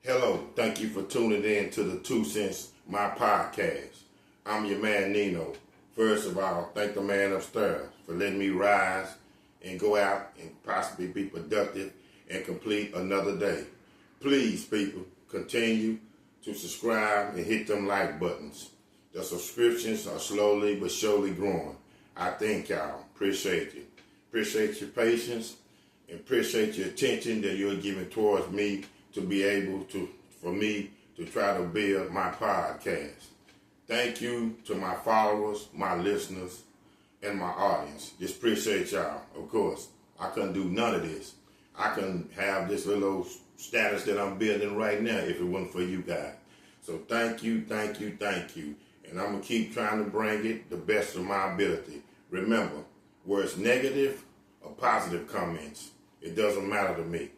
Hello, thank you for tuning in to the 2 Cents, my podcast. I'm your man Nino. First of all, thank the man upstairs for letting me rise and go out and possibly be productive and complete another day. Please, people, continue to subscribe and hit them like buttons. The subscriptions are slowly but surely growing. I thank y'all. Appreciate you. Appreciate your patience and appreciate your attention that you're giving towards me to be able to, for me to try to build my podcast. Thank you to my followers, my listeners, and my audience. Just appreciate y'all. Of course, I couldn't do none of this. I couldn't have this little status that I'm building right now if it wasn't for you guys. So thank you, thank you, thank you. And I'm going to keep trying to bring it the best of my ability. Remember, where it's negative or positive comments, it doesn't matter to me.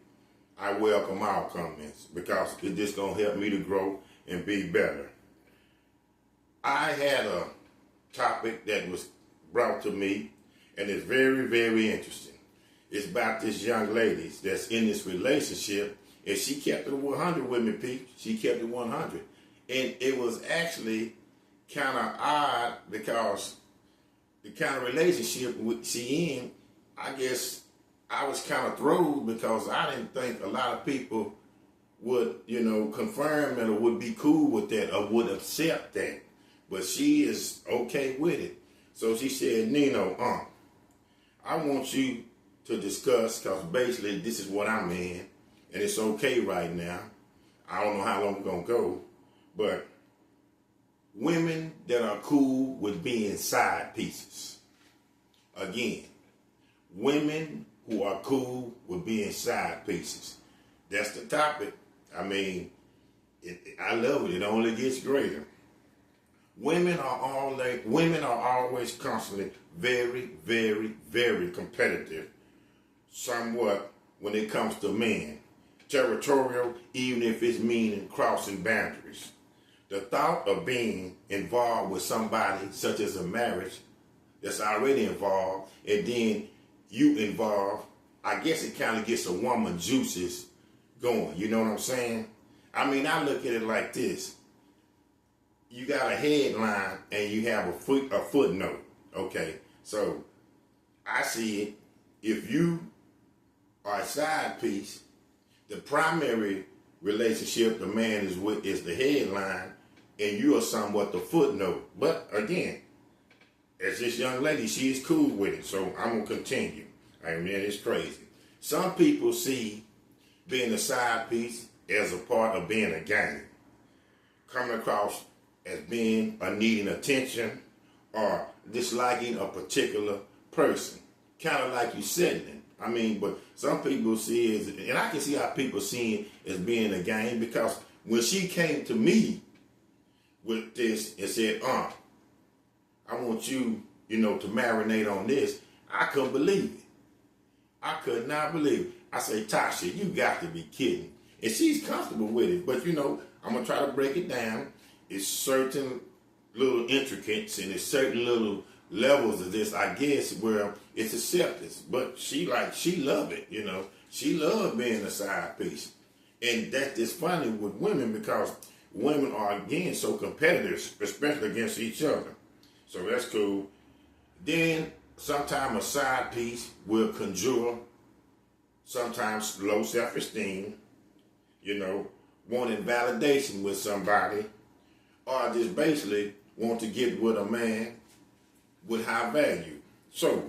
I welcome all comments because it's just going to help me to grow and be better. I had a topic that was brought to me, and it's very, very interesting. It's about this young lady that's in this relationship, and she kept it 100 with me, Pete. She kept it 100. And it was actually kind of odd because the kind of relationship she in, I guess, I was kind of thrown because I didn't think a lot of people would, confirm it or would be cool with that or would accept that. But she is okay with it. So she said, Nino, I want you to discuss, because basically this is what I'm in, and it's okay right now. I don't know how long we're going to go, but women that are cool with being side pieces. Again, women who are cool with being side pieces. That's the topic. I mean, I love it. It only gets greater. Women are always constantly very, very, very competitive, somewhat when it comes to men. Territorial, even if it's meaning crossing boundaries. The thought of being involved with somebody such as a marriage that's already involved, and then you involved, I guess it kind of gets a woman juices going. You know what I'm saying? I mean, I look at it like this. You got a headline and you have a footnote. Okay, so I see it. If you are a side piece, the primary relationship the man is with is the headline, and you are somewhat the footnote. But again, as this young lady, she is cool with it, so I'm going to continue. I mean, it's crazy. Some people see being a side piece as a part of being a game, coming across as being or needing attention or disliking a particular person, kind of like you settling. I mean, but some people see it as, and I can see how people see it as being a game, because when she came to me with this and said, I want you, to marinate on this, I couldn't believe it. I could not believe it. I say, Tasha, you got to be kidding. And she's comfortable with it. But, I'm going to try to break it down. It's certain little intricacies and it's certain little levels of this, I guess, where it's acceptance. But she love it, She love being a side piece. And that's just funny with women, because women are, again, so competitive, especially against each other. So that's cool. Then sometimes a side piece will conjure sometimes low self-esteem, wanting validation with somebody, or just basically want to get with a man with high value. So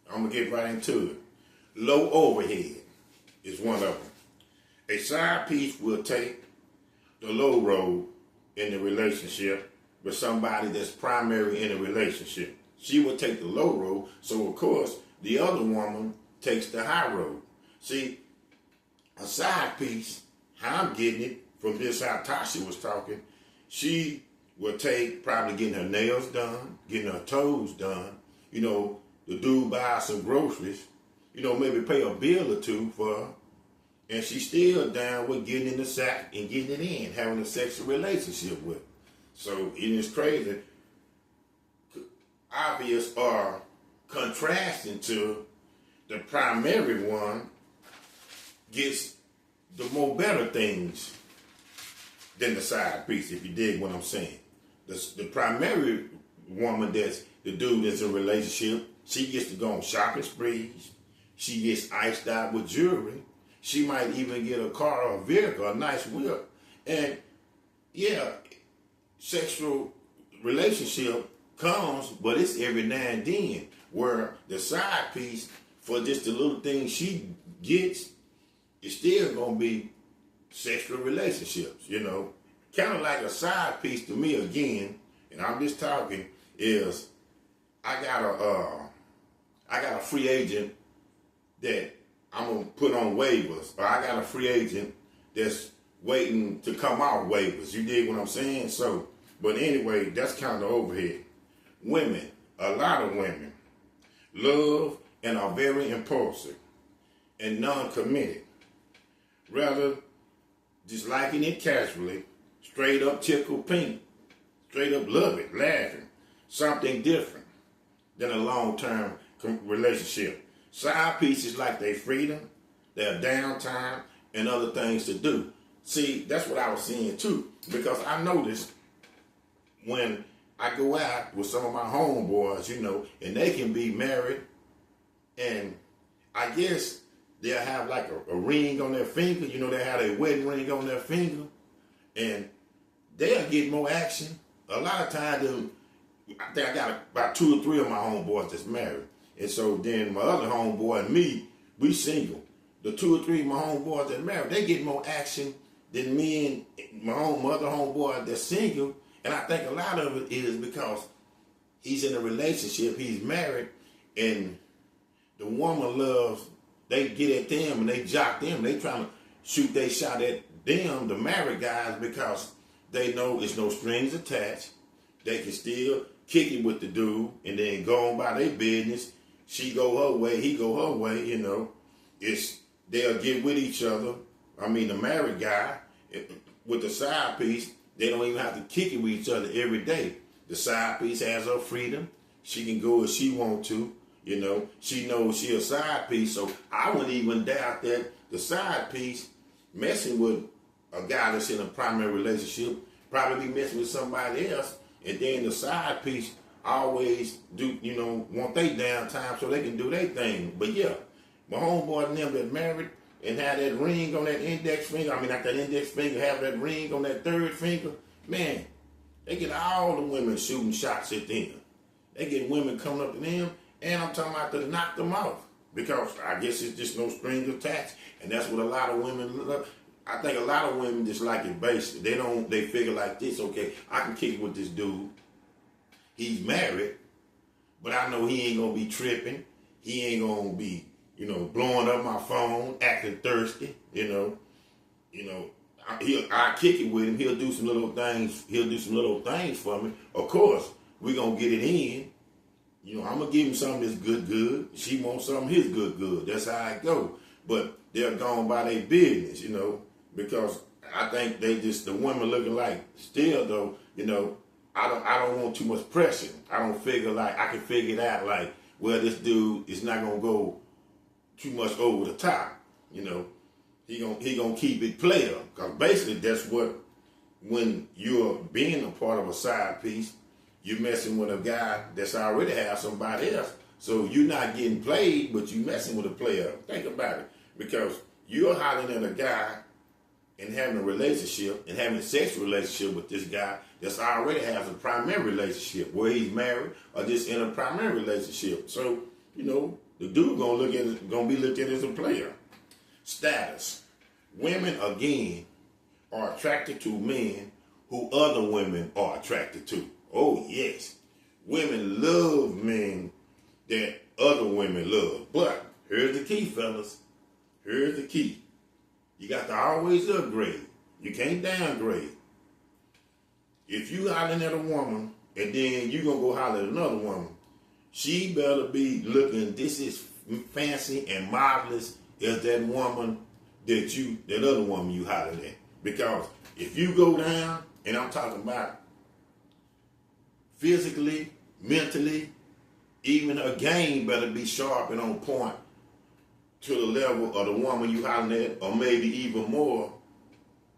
I'm going to get right into it. Low overhead is one of them. A side piece will take the low road in the relationship with somebody that's primary in a relationship. She will take the low road, so of course the other woman takes the high road. See, a side piece, how I'm getting it from this, how Tasha was talking, she will take probably getting her nails done, getting her toes done, the dude buy some groceries, maybe pay a bill or two for her, and she's still down with getting in the sack and getting it in, having a sexual relationship with her. So it is crazy, obvious, or contrasting to the primary one gets the more better things than the side piece, if you dig what I'm saying. The primary woman that's the dude that's in a relationship, she gets to go on shopping sprees. She gets iced out with jewelry. She might even get a car or a vehicle, a nice whip. And yeah, sexual relationship comes, but it's every now and then, where the side piece, for just the little things she gets, it's still gonna be sexual relationships, you know. Kind of like a side piece to me again, and I'm just talking, is I got a free agent that I'm gonna put on waivers, or I got a free agent that's waiting to come off waivers. You dig what I'm saying? So, but anyway, that's kind of overhead. Women, a lot of women, love and are very impulsive and non-committed. Rather, just liking it casually, straight up tickle pink, straight up love it, laughing, something different than a long-term relationship. Side pieces like their freedom, their downtime, and other things to do. See, that's what I was seeing too, because I noticed when I go out with some of my homeboys, you know, and they can be married, and I guess they'll have like a ring on their finger, you know, they have a wedding ring on their finger, and they'll get more action. A lot of times, I think I got about 2 or 3 of my homeboys that's married. And so then my other homeboy and me, we single. The 2 or 3 of my homeboys that married, they get more action than me and my other homeboy that's single. And I think a lot of it is because he's in a relationship, he's married, and the woman loves, they get at them and they jock them. They trying to shoot their shot at them, the married guys, because they know it's no strings attached. They can still kick it with the dude and then go on by their business. She go her way, he go her way, you know. They'll get with each other. I mean, the married guy, with the side piece, they don't even have to kick it with each other every day. The side piece has her freedom. She can go as she want to, you know. She knows she a side piece, so I wouldn't even doubt that the side piece messing with a guy that's in a primary relationship, probably messing with somebody else, and then the side piece always do, you know, want their downtime so they can do their thing. But yeah, my homeboy and them that married and had that ring on that index finger, not that index finger, have that ring on that third finger, man, they get all the women shooting shots at them. They get women coming up to them, and I'm talking about to knock them off, because I guess it's just no strings attached, and that's what a lot of women love. I think a lot of women just like it basic. They figure like this, okay, I can kick it with this dude. He's married, but I know he ain't gonna be tripping. He ain't gonna be, you know, blowing up my phone, acting thirsty, you know. I kick it with him. He'll do some little things. He'll do some little things for me. Of course, we gonna get it in. You know, I'm gonna give him something that's good. She wants something his good. That's how it go. But they're gone by their business, you know, because I think the women looking like, still though, you know, I don't want too much pressure. I don't figure like I can figure it out like, well, this dude is not gonna go too much over the top, you know. He gonna keep it player, because basically that's what, when you're being a part of a side piece, you're messing with a guy that's already have somebody else. So you're not getting played, but you messing with a player. Think about it, because you're hollering at a guy and having a relationship and having a sexual relationship with this guy that's already has a primary relationship, where he's married or just in a primary relationship. So, you know, the dude gonna be looked at as a player. Status. Women, again, are attracted to men who other women are attracted to. Oh, yes. Women love men that other women love. But here's the key, fellas. Here's the key. You got to always upgrade. You can't downgrade. If you hollering at a woman and then you gonna go holler at another woman, she better be looking this is fancy and marvelous as that woman that other woman you hollered at. Because if you go down, and I'm talking about physically, mentally, even her game better be sharp and on point to the level of the woman you hollering at, or maybe even more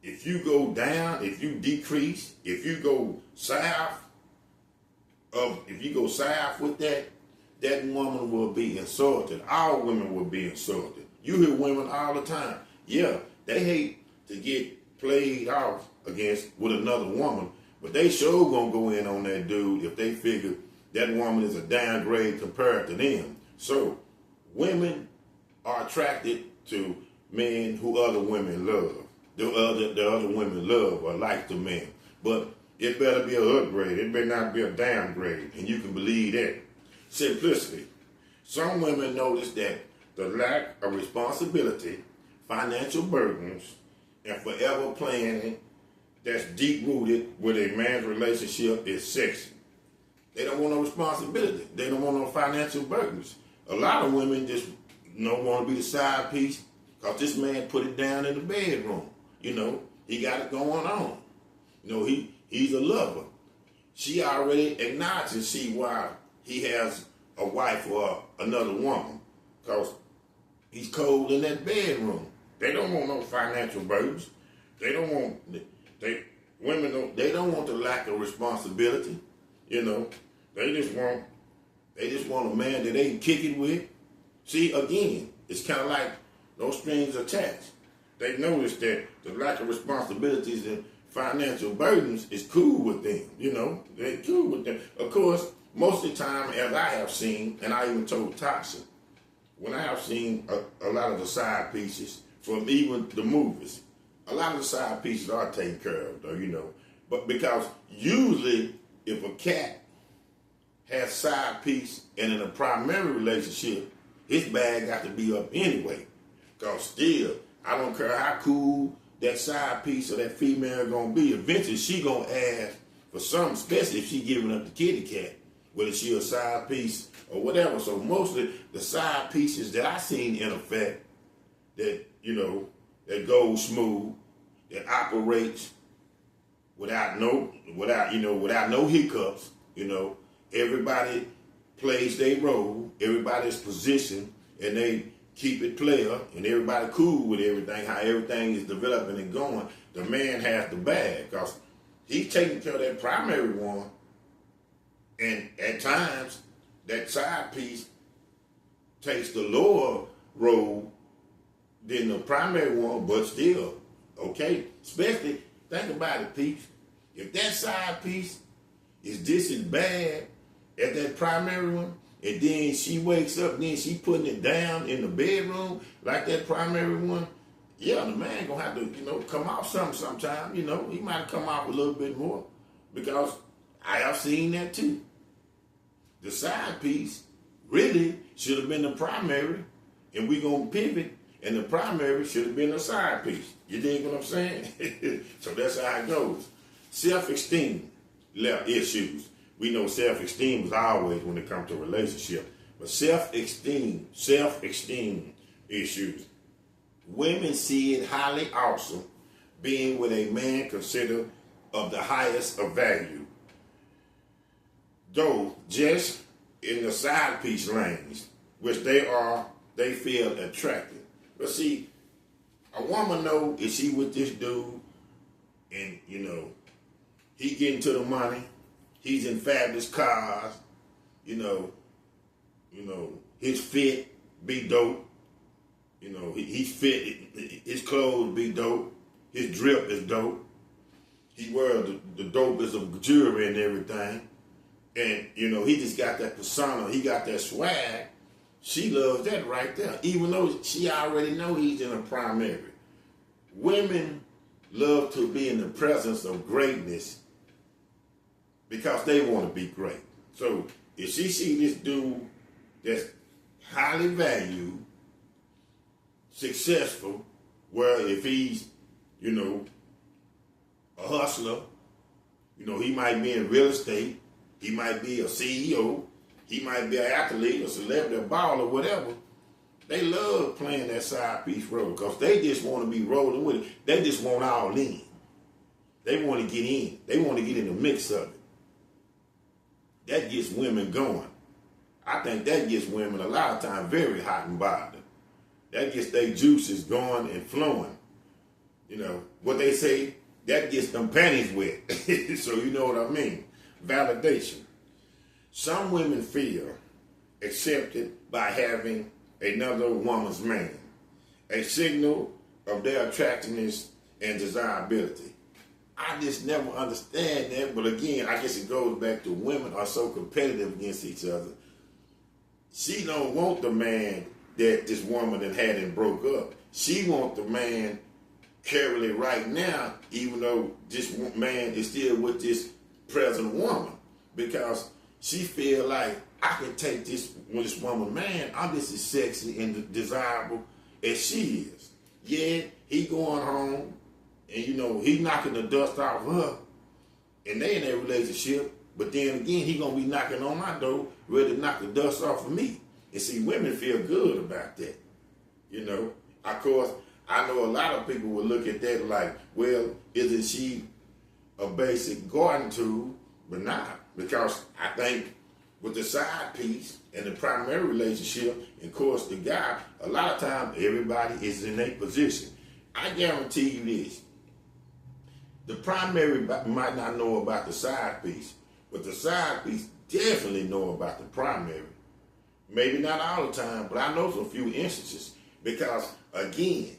if you go down, if you decrease, if you go south with that, that woman will be insulted. All women will be insulted. You hear women all the time. Yeah, they hate to get played off with another woman, but they sure gonna go in on that dude if they figure that woman is a downgrade compared to them. So women are attracted to men who other women love. The other women love or like the men. But it better be an upgrade. It better not be a downgrade. And you can believe that. Simplicity. Some women notice that the lack of responsibility, financial burdens, and forever planning that's deep-rooted with a man's relationship is sexy. They don't want no responsibility. They don't want no financial burdens. A lot of women just don't want to be the side piece because this man put it down in the bedroom. You know, he got it going on. You know, he's a lover. She already acknowledges why he has a wife or another woman because he's cold in that bedroom. They don't want no financial burdens. They don't want the lack of responsibility. You know, they just want a man that they can kick it with. See, again, it's kind of like no strings attached. They notice that the lack of responsibilities and financial burdens is cool with them. You know, they're cool with them. Of course, most of the time, as I have seen, and I even told Tasha, when I have seen a lot of the side pieces from even the movies, a lot of the side pieces are taken care of, though, you know. But because usually, if a cat has side piece and in a primary relationship, his bag got to be up anyway. Because still, I don't care how cool that side piece or that female gonna be, eventually she gonna ask for something, especially if she giving up the kitty cat, whether she a side piece or whatever. So mostly the side pieces that I seen in effect that, you know, that goes smooth, that operates without no hiccups, you know, everybody plays their role, everybody's positioned, and they keep it player, and everybody cool with everything, how everything is developing and going. The man has the bag, because he's taking care of that primary one, and at times, that side piece takes the lower role than the primary one, but still, okay. Especially, think about it, peeps. If that side piece is just as bad as that primary one, and then she wakes up, then she putting it down in the bedroom like that primary one, yeah, the man gonna have to, you know, come off sometime, you know. He might come off a little bit more because I have seen that too. The side piece really should have been the primary, and we gonna pivot, and the primary should have been the side piece. You dig what I'm saying? So that's how it goes. Self-esteem issues. We know self-esteem is always when it comes to a relationship. But self-esteem issues. Women see it highly awesome being with a man considered of the highest of value. Though just in the side piece lanes, which they feel attracted. But see, a woman know if she with this dude and, you know, he getting to the money, he's in fabulous cars, you know, his fit be dope, you know, he's fit, his clothes be dope, his drip is dope, he wears the dopest of jewelry and everything, and, you know, he just got that persona, he got that swag. She loves that right there, even though she already know he's in a primary. Women love to be in the presence of greatness because they want to be great. So if she see this dude that's highly valued, successful, where if he's, you know, a hustler, you know, he might be in real estate, he might be a CEO, he might be an athlete, a celebrity, a baller, whatever. They love playing that side piece role because they just want to be rolling with it. They just want all in. They want to get in. They want to get in the mix of it. That gets women going. I think that gets women a lot of times very hot and bothered. That gets their juices going and flowing. what they say, that gets them panties wet. So you know what I mean. Validation. Some women feel accepted by having another woman's man, a signal of their attractiveness and desirability. I just never understand that, but again, I guess it goes back to women are so competitive against each other. She don't want the man that this woman that had and broke up. She want the man currently right now, even though this man is still with this present woman, because she feel like I can take this woman, man. I'm just as sexy and desirable as she is. Yeah, he going home, and he knocking the dust off her, and they in that relationship. But then again, he gonna be knocking on my door, ready to knock the dust off of me. And see, women feel good about that. Of course, I know a lot of people will look at that like, well, isn't she a basic garden tool? But not, because I think with the side piece and the primary relationship, and of course the guy, a lot of times everybody is in a position. I guarantee you this. The primary might not know about the side piece, but the side piece definitely know about the primary. Maybe not all the time, but I know some few instances, because again,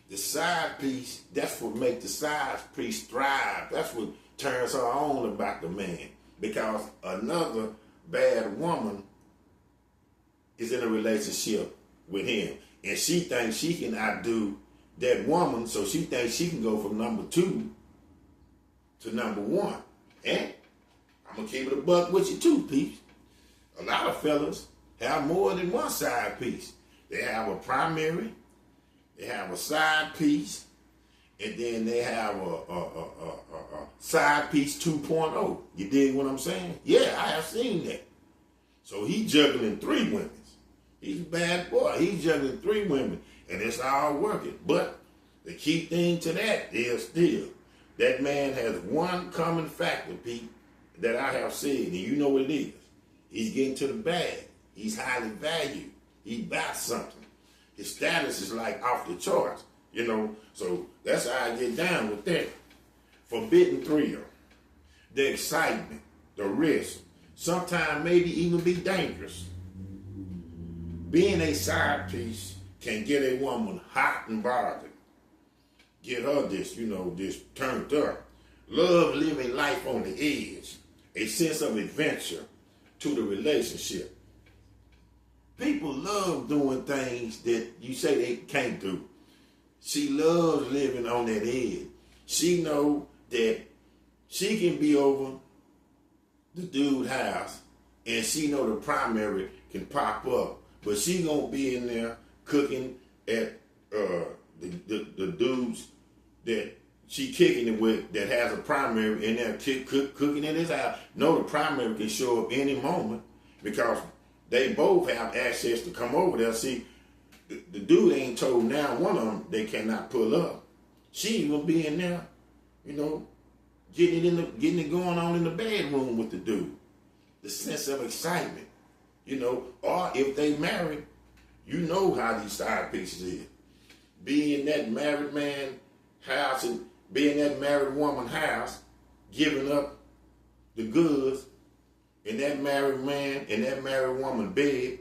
the side piece, that's what makes the side piece thrive. That's what turns her on about the man, because another bad woman is in a relationship with him, and she thinks she can outdo that woman, so she thinks she can go from number 2 to number 1. And I'm gonna keep it a buck with you too, peeps. A lot of fellas have more than one side piece. They have a primary, they have a side piece, and then they have a side piece 2.0. You dig what I'm saying? Yeah, I have seen that. So he's juggling 3 women. He's a bad boy. He's juggling 3 women, and it's all working. But the key thing to that is still, that man has one common factor, Pete, that I have said, and you know what it is. He's getting to the bag. He's highly valued. He buys something. His status is like off the charts, So that's how I get down with that. Forbidden thrill, the excitement, the risk, sometimes maybe even be dangerous. Being a side piece can get a woman hot and bothered. Get her this turned up. Love living life on the edge. A sense of adventure to the relationship. People love doing things that you say they can't do. She loves living on that edge. She know that she can be over the dude's house, and she know the primary can pop up, but she gonna be in there cooking at the dudes that she kicking it with that has a primary in there cooking in his house. No, the primary can show up any moment, because they both have access to come over there. See, the dude ain't told now one of them they cannot pull up. She even be in there, getting it going on in the bedroom with the dude. The sense of excitement, or if they married, how these side pieces is. Be in that married man house and be in that married woman house, giving up the goods in that married man and that married woman bed,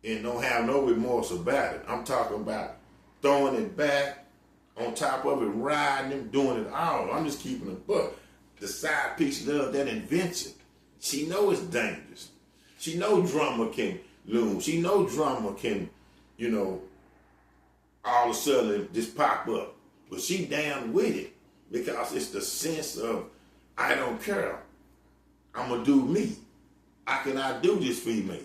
and don't have no remorse about it. I'm talking about throwing it back, on top of it, riding them, doing it all. I'm just keeping it buck. The side piece love that invention. She know it's dangerous. She know drama can loom. She know drama can, all of a sudden just pop up. But she down with it, because it's the sense of, I don't care. I'm going to do me. I can outdo this female.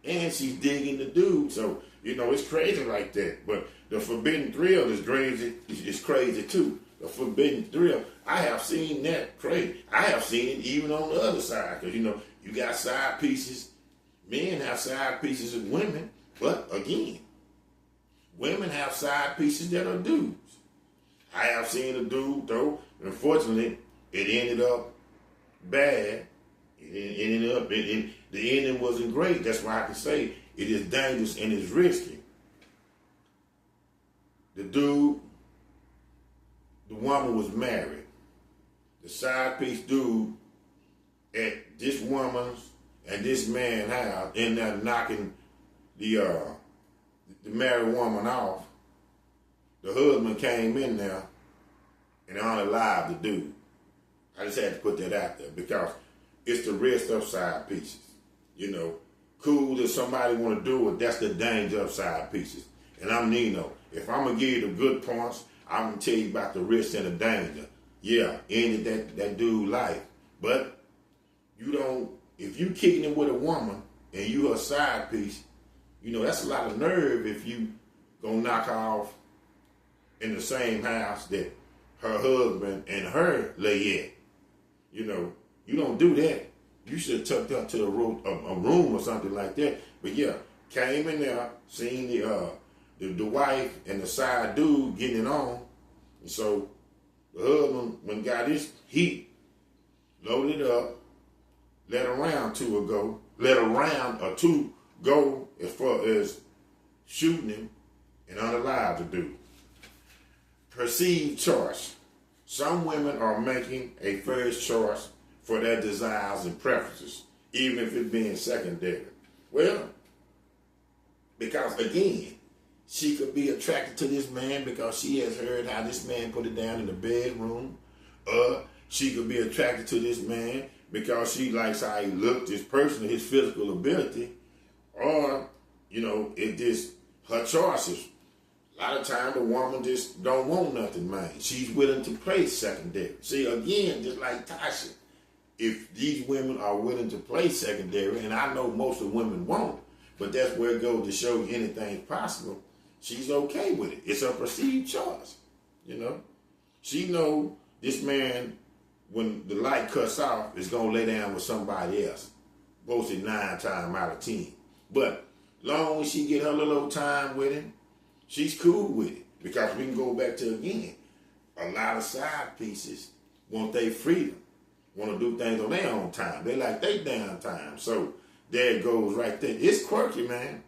And she's digging the dude. So, it's crazy like that. But the forbidden thrill is crazy. It's crazy too. The forbidden thrill, I have seen that crazy. I have seen it even on the other side. Because, you got side pieces. Men have side pieces of women. But again, women have side pieces that are dudes. I have seen a dude, though, unfortunately, it ended up bad. The ending wasn't great. That's why I can say it is dangerous and it's risky. The dude woman was married, the side piece dude at this woman's and this man's house in there knocking the married woman off, the husband came in there and unalived the dude. I just had to put that out there because it's the rest of side pieces. You know, cool if somebody want to do it, that's the danger of side pieces. And I'm Nino. If I'm going to give you the good points, I'm going to tell you about the risk and the danger. Yeah, ended that dude life. But you don't, if you kicking it with a woman and you her side piece, you know, that's a lot of nerve if you gonna knock her off in the same house that her husband and her lay at. You know, you don't do that. You should have tucked her to a room or something like that. But yeah, came in there, seen the wife and the side dude getting it on. And so the husband, when got his heat, loaded up, let a round or two go as far as shooting him and unalive the dude. Perceived choice. Some women are making a first choice for their desires and preferences, even if it's being secondary. Well, because again, she could be attracted to this man because she has heard how this man put it down in the bedroom. She could be attracted to this man because she likes how he looked, his person, his physical ability. Or, you know, it just her choices. A lot of times the woman just don't want nothing, man. She's willing to play secondary. See, again, just like Tasha, if these women are willing to play secondary, and I know most of the women won't, but that's where it goes to show you anything's possible, she's okay with it. It's a perceived choice, you know. She know this man, when the light cuts off, is going to lay down with somebody else, mostly 9 times out of 10. But long as she get her little old time with him, she's cool with it. Because we can go back to, again, a lot of side pieces want their freedom, want to do things on their own time. They like their damn time. So there it goes right there. It's quirky, man.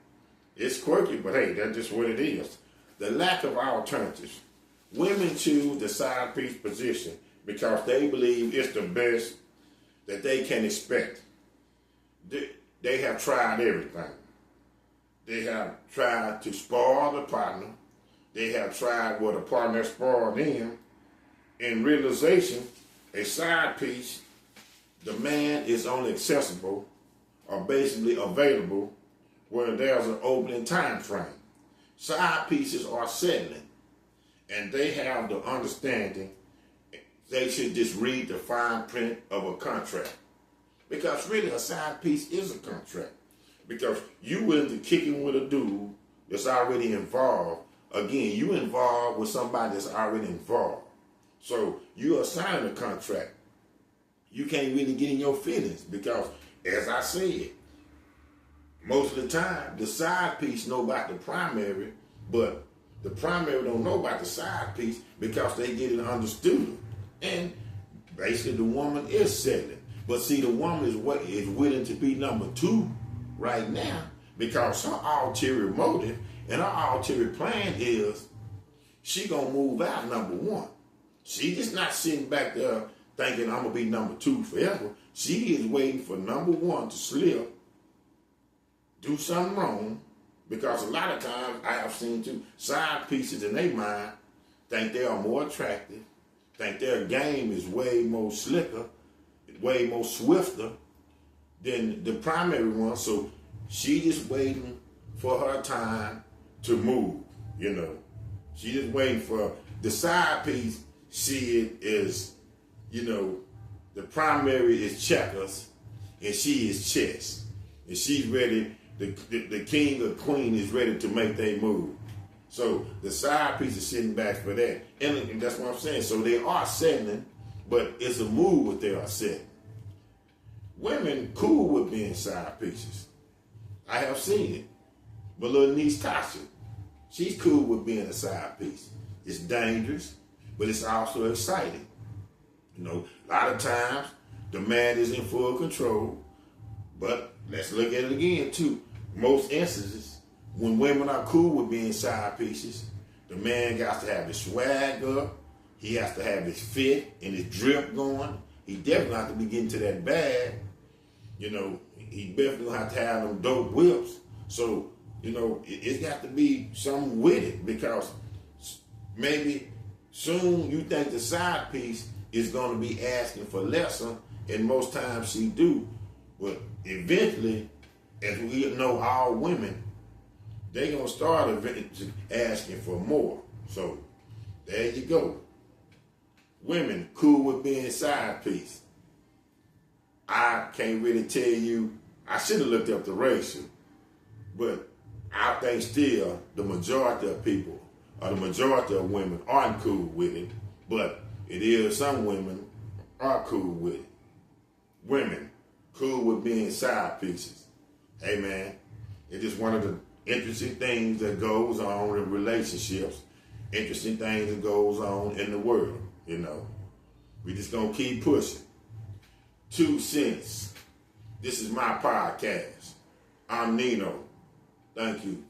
It's quirky, but hey, that's just what it is. The lack of alternatives. Women choose the side piece position because they believe it's the best that they can expect. They have tried everything. They have tried to spoil the partner. They have tried what a partner spoiled them. In realization, a side piece, the man is only accessible or basically available where there's an opening time frame. Side pieces are settling, and they have the understanding they should just read the fine print of a contract. Because really a side piece is a contract. Because you willing to kick in with a dude that's already involved. Again, you involved with somebody that's already involved. So you are signing a contract. You can't really get in your feelings because, as I said, most of the time, the side piece know about the primary, but the primary don't know about the side piece because they get it understood. And basically the woman is settling. But see, the woman is willing to be number 2 right now because her ulterior motive and her ulterior plan is she gonna move out number 1. She just not sitting back there thinking I'm gonna be number 2 forever. She is waiting for number 1 to slip, do something wrong, because a lot of times I have seen too side pieces in their mind think they are more attractive, think their game is way more slicker, way more swifter than the primary one. So she just waiting for her time to move, you know. She just waiting for the side piece. See it as, you know, the primary is checkers and she is chess. And she's ready, the king or queen is ready to make their move. So the side piece is sitting back for that. And that's what I'm saying. So they are settling, but it's a move what they are setting. Women cool with being side pieces. I have seen it. My little niece Tasha, she's cool with being a side piece. It's dangerous, but it's also exciting. You know, a lot of times the man is in full control, but let's look at it again too. Most instances, when women are cool with being side pieces, the man got to have his swag up, He has to have his fit and his drip going. He definitely has to be getting to that bag. You know, he definitely have to have them dope whips. So, you know, it's got to be something with it, because maybe soon you think the side piece is going to be asking for lesser, and most times she do. But eventually, as we know, all women, they going to start eventually asking for more. So there you go. Women cool with being side piece. I can't really tell you. I should have looked up the ratio, but I think still the majority of people, or the majority of women, aren't cool with it. But it is some women are cool with it. Women cool with being side pieces. Hey man, it's just one of the interesting things that goes on in relationships, interesting things that goes on in the world, you know. We just gonna keep pushing. 2 cents. This is my podcast. I'm Nino. Thank you.